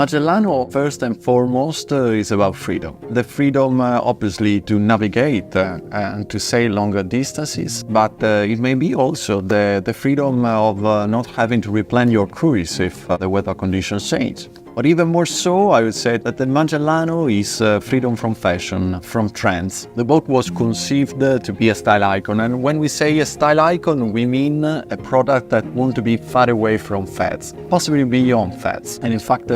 Magellano, first and foremost, is about freedom. The freedom, obviously, to navigate and to sail longer distances, but it may be also the freedom of not having to replan your cruise if the weather conditions change. But even more so, I would say that the Magellano is freedom from fashion, from trends. The boat was conceived to be a style icon, and when we say a style icon, we mean a product that wants to be far away from fads, possibly beyond fads. And in fact,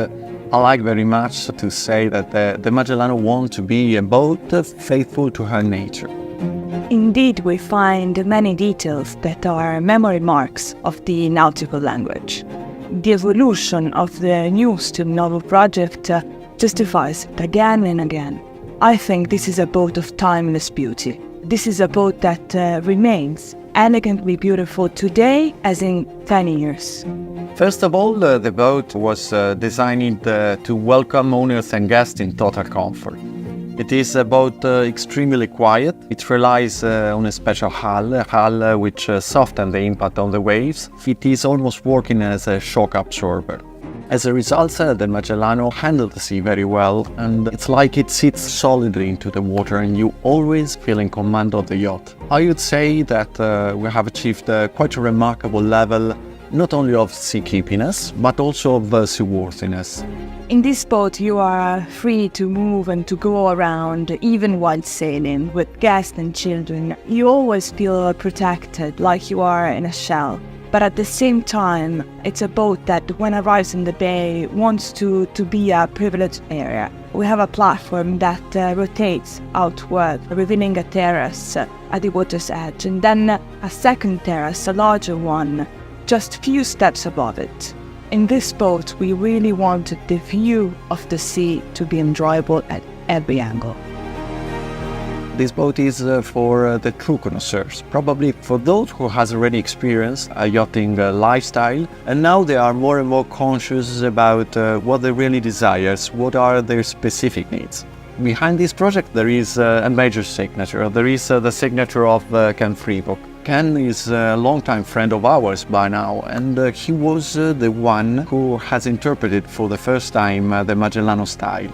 I like very much to say that the Magellano wants to be a boat faithful to her nature. Indeed, we find many details that are memory marks of the nautical language. The evolution of the new Stilnovo project justifies it again and again. I think this is a boat of timeless beauty. This is a boat that remains elegantly beautiful today as in 10 years. First of all, the boat was designed to welcome owners and guests in total comfort. It is a boat extremely quiet. It relies on a special hull, a hull which softens the impact on the waves. It is almost working as a shock absorber. As a result, the Magellano handles the sea very well, and it's like it sits solidly into the water and you always feel in command of the yacht. I would say that we have achieved quite a remarkable level, not only of seakeepiness, but also of seaworthiness. In this boat, you are free to move and to go around, even while sailing, with guests and children. You always feel protected, like you are in a shell. But at the same time, it's a boat that, when arrives in the bay, wants to be a privileged area. We have a platform that rotates outward, revealing a terrace at the water's edge, and then a second terrace, a larger one, just a few steps above it. In this boat, we really wanted the view of the sea to be enjoyable at every angle. This boat is for the true connoisseurs, probably for those who has already experienced a yachting lifestyle, and now they are more and more conscious about what they really desire, what are their specific needs. Behind this project there is a major signature. There is the signature of Ken Freeburg. Ken is a longtime friend of ours by now, and he was the one who has interpreted for the first time the Magellano style.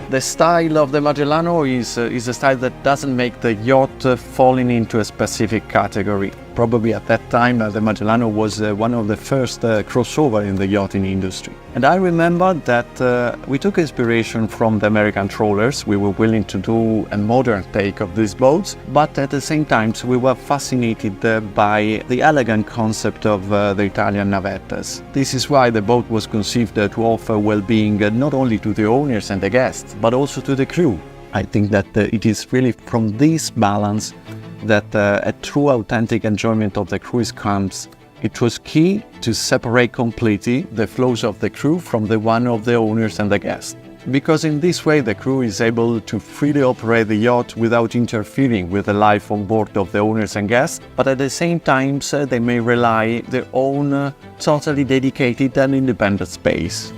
The style of the Magellano is a style that doesn't make the yacht falling into a specific category. Probably at that time the Magellano was one of the first crossover in the yachting industry. And I remember that we took inspiration from the American trawlers. We were willing to do a modern take of these boats, but at the same time we were fascinated by the elegant concept of the Italian Navettas. This is why the boat was conceived to offer well-being not only to the owners and the guests, but also to the crew. I think that it is really from this balance that a true authentic enjoyment of the cruise comes. It was key to separate completely the flows of the crew from the one of the owners and the guests. Because in this way the crew is able to freely operate the yacht without interfering with the life on board of the owners and guests, but at the same time they may rely their own totally dedicated and independent space.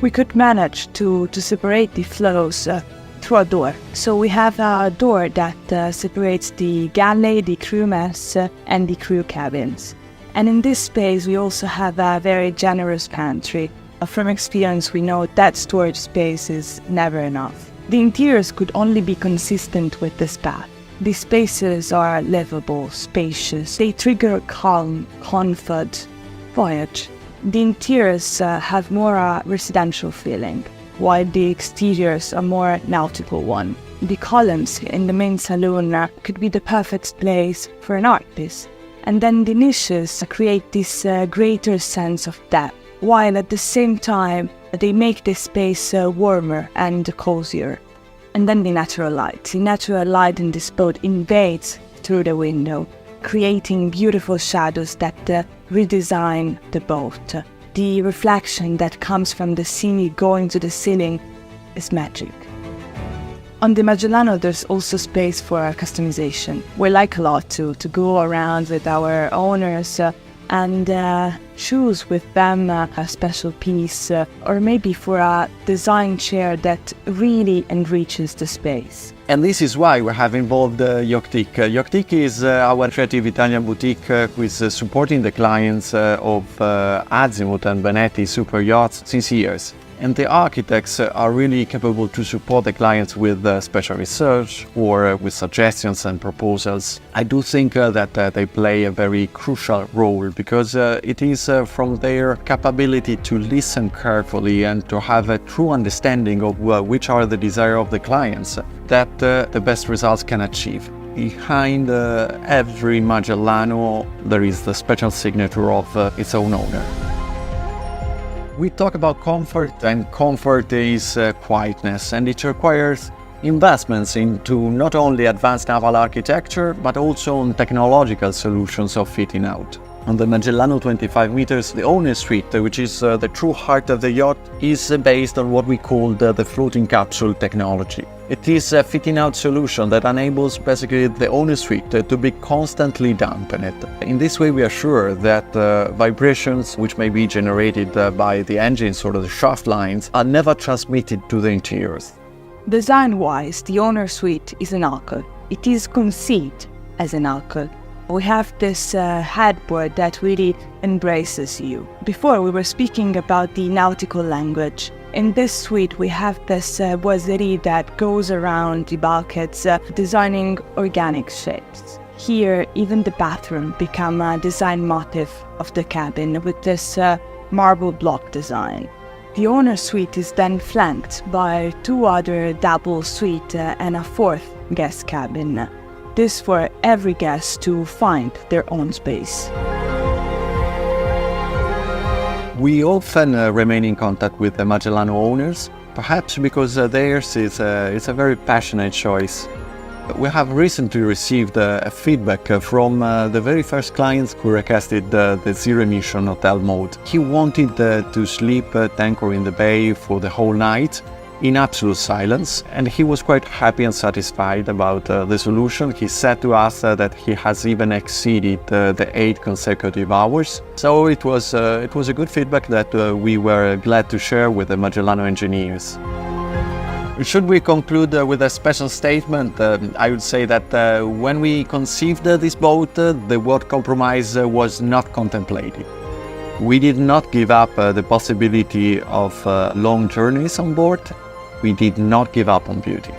We could manage to separate the flows through a door. So we have a door that separates the galley, the crew mess, and the crew cabins. And in this space we also have a very generous pantry. From experience we know that storage space is never enough. The interiors could only be consistent with this path. The spaces are livable, spacious. They trigger calm, comfort, voyage. The interiors have more a residential feeling, while the exteriors are more nautical one. The columns in the main saloon could be the perfect place for an art piece. And then the niches create this greater sense of depth, while at the same time they make the space warmer and cozier. And then the natural light. The natural light in this boat invades through the window, creating beautiful shadows that redesign the boat. The reflection that comes from the sea going to the ceiling is magic. On the Magellano there's also space for customization. We like a lot to go around with our owners, and choose with them a special piece or maybe for a design chair that really enriches the space. And this is why we have involved Yachtic. Yachtic is our creative Italian boutique who is supporting the clients of Azimut and Benetti super yachts since years. And the architects are really capable to support the clients with special research or with suggestions and proposals. I do think that they play a very crucial role because it is from their capability to listen carefully and to have a true understanding of which are the desires of the clients that the best results can achieve. Behind every Magellano there is the special signature of its own owner. We talk about comfort, and comfort is quietness, and it requires investments into not only advanced naval architecture, but also on technological solutions of fitting out. On the Magellano 25 meters, the owner suite, which is the true heart of the yacht, is based on what we call the floating capsule technology. It is a fitting out solution that enables basically the owner suite to be constantly dampened. In this way we are sure that vibrations which may be generated by the engines or the shaft lines are never transmitted to the interiors. Design-wise, the owner suite is an alcove. It is conceived as an alcove. We have this headboard that really embraces you. Before we were speaking about the nautical language. In this suite we have this boiserie that goes around the bulkheads, designing organic shapes. Here even the bathroom become a design motif of the cabin with this marble block design. The owner suite is then flanked by two other double suites and a fourth guest cabin. This for every guest to find their own space. We often remain in contact with the Magellano owners, perhaps because theirs is a very passionate choice. We have recently received a feedback from the very first clients who requested the zero-emission hotel mode. He wanted to sleep anchored in the bay for the whole night, in absolute silence, and he was quite happy and satisfied about the solution. He said to us that he has even exceeded the 8 consecutive hours. So it was a good feedback that we were glad to share with the Magellano engineers. Should we conclude with a special statement, I would say that when we conceived this boat, the word compromise was not contemplated. We did not give up the possibility of long journeys on board. We did not give up on beauty.